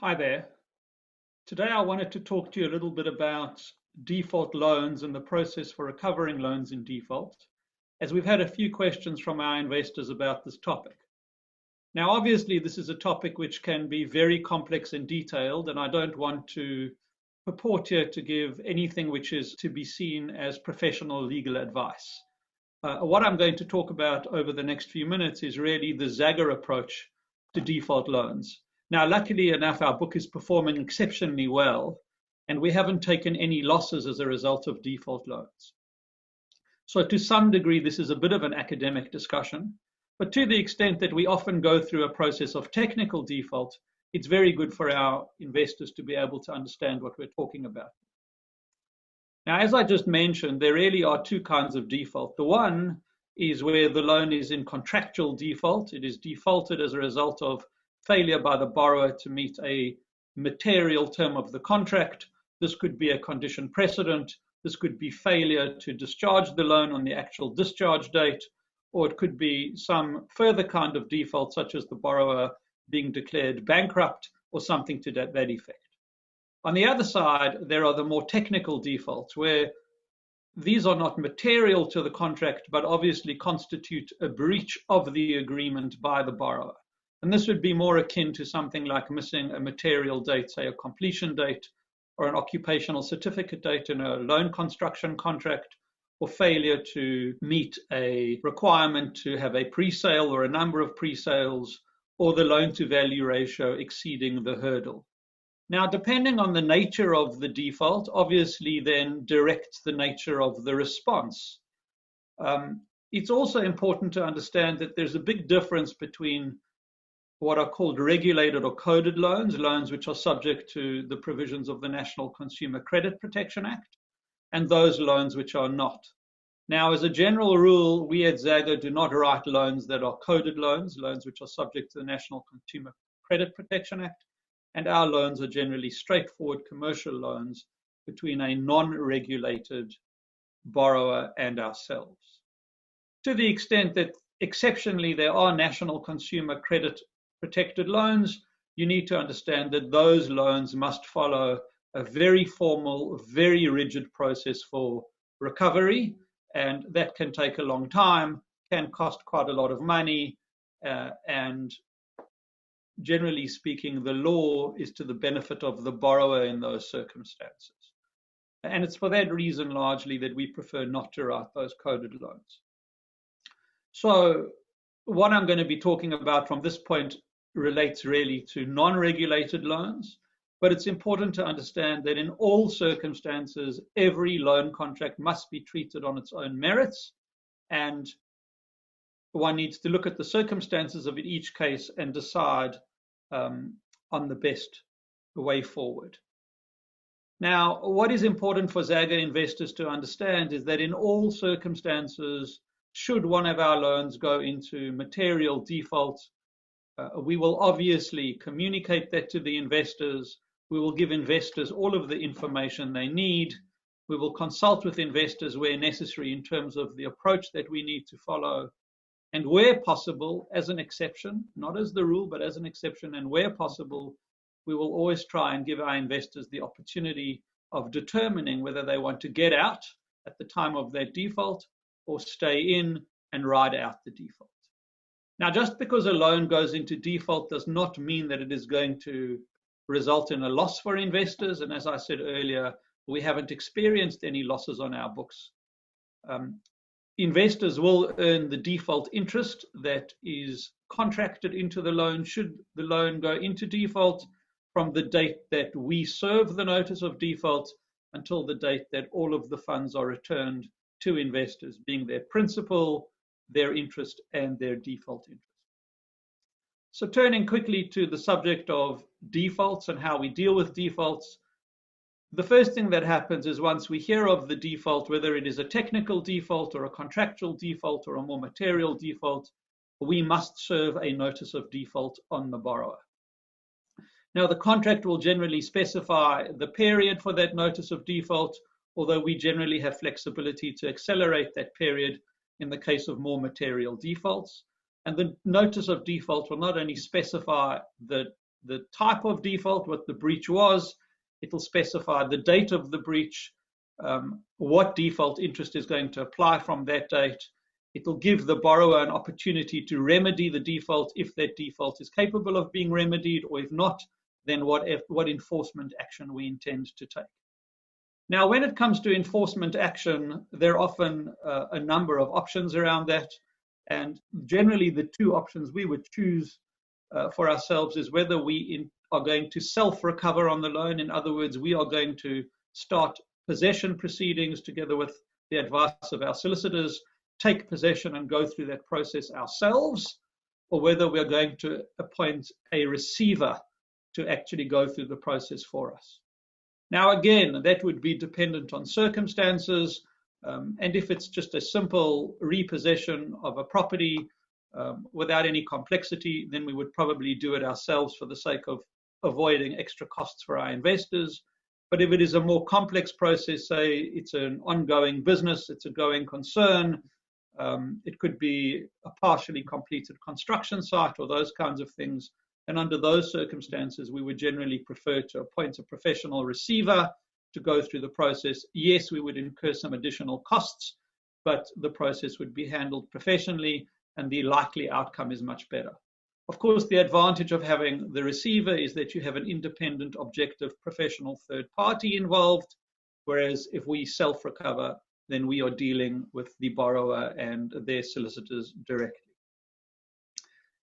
Hi there. Today I wanted to talk to you a little bit about default loans and the process for recovering loans in default, as we've had a few questions from our investors about this topic. Now, obviously, this is a topic which can be very complex and detailed, and I don't want to purport here to give anything which is to be seen as professional legal advice. What I'm going to talk about over the next few minutes is really the Zagar approach to default loans. Now, luckily enough, our book is performing exceptionally well, and we haven't taken any losses as a result of default loans. So to some degree, this is a bit of an academic discussion, but to the extent that we often go through a process of technical default, it's very good for our investors to be able to understand what we're talking about. Now, as I just mentioned, there really are two kinds of default. The one is where the loan is in contractual default. It is defaulted as a result of failure by the borrower to meet a material term of the contract. This could be a condition precedent. This could be failure to discharge the loan on the actual discharge date, or it could be some further kind of default, such as the borrower being declared bankrupt or something to that effect. On the other side, there are the more technical defaults where these are not material to the contract, but obviously constitute a breach of the agreement by the borrower. And this would be more akin to something like missing a material date, say a completion date or an occupational certificate date in a loan construction contract, or failure to meet a requirement to have a pre-sale or a number of pre-sales, or the loan to value ratio exceeding the hurdle. Now, depending on the nature of the default, obviously then directs the nature of the response. It's also important to understand that there's a big difference between what are called regulated or coded loans, loans which are subject to the provisions of the National Consumer Credit Protection Act, and those loans which are not. Now, as a general rule, we at Zagga do not write loans that are coded loans, loans which are subject to the National Consumer Credit Protection Act, and our loans are generally straightforward commercial loans between a non-regulated borrower and ourselves. To the extent that exceptionally there are National Consumer Credit Protected loans, you need to understand that those loans must follow a very formal, very rigid process for recovery, and that can take a long time, can cost quite a lot of money, and generally speaking, the law is to the benefit of the borrower in those circumstances. And it's for that reason largely that we prefer not to write those coded loans. So what I'm going to be talking about from this point relates really to non-regulated loans, but it's important to understand that in all circumstances, every loan contract must be treated on its own merits, and one needs to look at the circumstances of each case and decide on the best way forward. Now, what is important for Zagga investors to understand is that in all circumstances, should one of our loans go into material default, we will obviously communicate that to the investors. We will give investors all of the information they need. We will consult with investors where necessary in terms of the approach that we need to follow. And where possible, as an exception, not as the rule, but as an exception, and where possible, we will always try and give our investors the opportunity of determining whether they want to get out at the time of their default or stay in and ride out the default. Now, just because a loan goes into default does not mean that it is going to result in a loss for investors. And as I said earlier, we haven't experienced any losses on our books. Investors will earn the default interest that is contracted into the loan should the loan go into default from the date that we serve the notice of default until the date that all of the funds are returned to investors, being their principal, their interest, and their default interest. So turning quickly to the subject of defaults and how we deal with defaults, the first thing that happens is once we hear of the default, whether it is a technical default or a contractual default or a more material default, we must serve a notice of default on the borrower. Now, the contract will generally specify the period for that notice of default, although we generally have flexibility to accelerate that period in the case of more material defaults. And the notice of default will not only specify the the type of default, what the breach was. It'll specify the date of the breach, what default interest is going to apply from that date. It'll give the borrower an opportunity to remedy the default if that default is capable of being remedied, or if not, then what enforcement action we intend to take. Now, when it comes to enforcement action, there are often a number of options around that. And generally, the two options we would choose for ourselves is whether we are going to self-recover on the loan. In other words, we are going to start possession proceedings together with the advice of our solicitors, take possession and go through that process ourselves, or whether we're going to appoint a receiver to actually go through the process for us. Now, again, that would be dependent on circumstances, and if it's just a simple repossession of a property without any complexity, then we would probably do it ourselves for the sake of avoiding extra costs for our investors. But if it is a more complex process, say it's an ongoing business, it's a going concern, it could be a partially completed construction site or those kinds of things. And under those circumstances, we would generally prefer to appoint a professional receiver to go through the process. Yes, we would incur some additional costs, but the process would be handled professionally and the likely outcome is much better. Of course, the advantage of having the receiver is that you have an independent, objective, professional third party involved, whereas if we self-recover, then we are dealing with the borrower and their solicitors directly.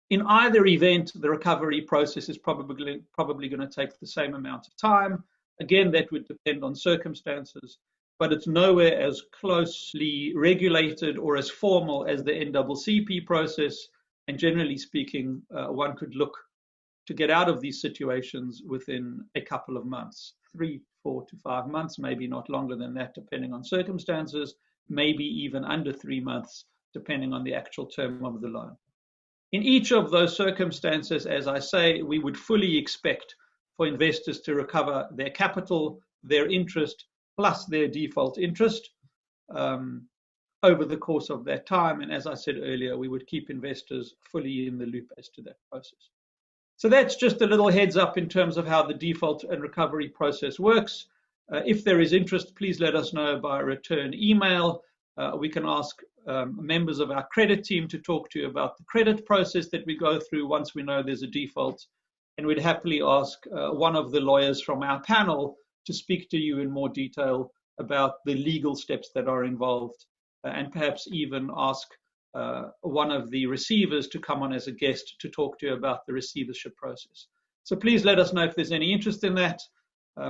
In either event, the recovery process is probably going to take the same amount of time. Again, that would depend on circumstances, but it's nowhere as closely regulated or as formal as the NCCP process. And generally speaking, one could look to get out of these situations within a couple of months, 3, 4 to 5 months, maybe not longer than that, depending on circumstances, maybe even under 3 months, depending on the actual term of the loan. In each of those circumstances, as I say, we would fully expect for investors to recover their capital, their interest, plus their default interest over the course of that time. And as I said earlier, we would keep investors fully in the loop as to that process. So that's just a little heads up in terms of how the default and recovery process works. If there is interest, please let us know by return email. We can ask members of our credit team to talk to you about the credit process that we go through once we know there's a default. And we'd happily ask one of the lawyers from our panel to speak to you in more detail about the legal steps that are involved, and perhaps even ask one of the receivers to come on as a guest to talk to you about the receivership process. So please let us know if there's any interest in that.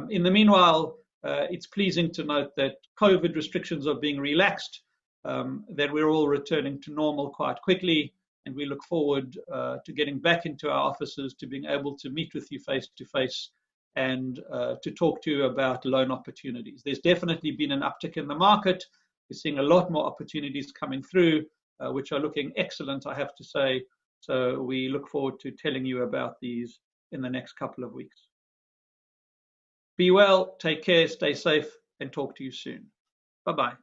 In the meanwhile, it's pleasing to note that COVID restrictions are being relaxed, that we're all returning to normal quite quickly, and we look forward to getting back into our offices, to being able to meet with you face to face and to talk to you about loan opportunities. There's definitely been an uptick in the market. We're seeing a lot more opportunities coming through, which are looking excellent, I have to say. So we look forward to telling you about these in the next couple of weeks. Be well, take care, stay safe, and talk to you soon. Bye-bye.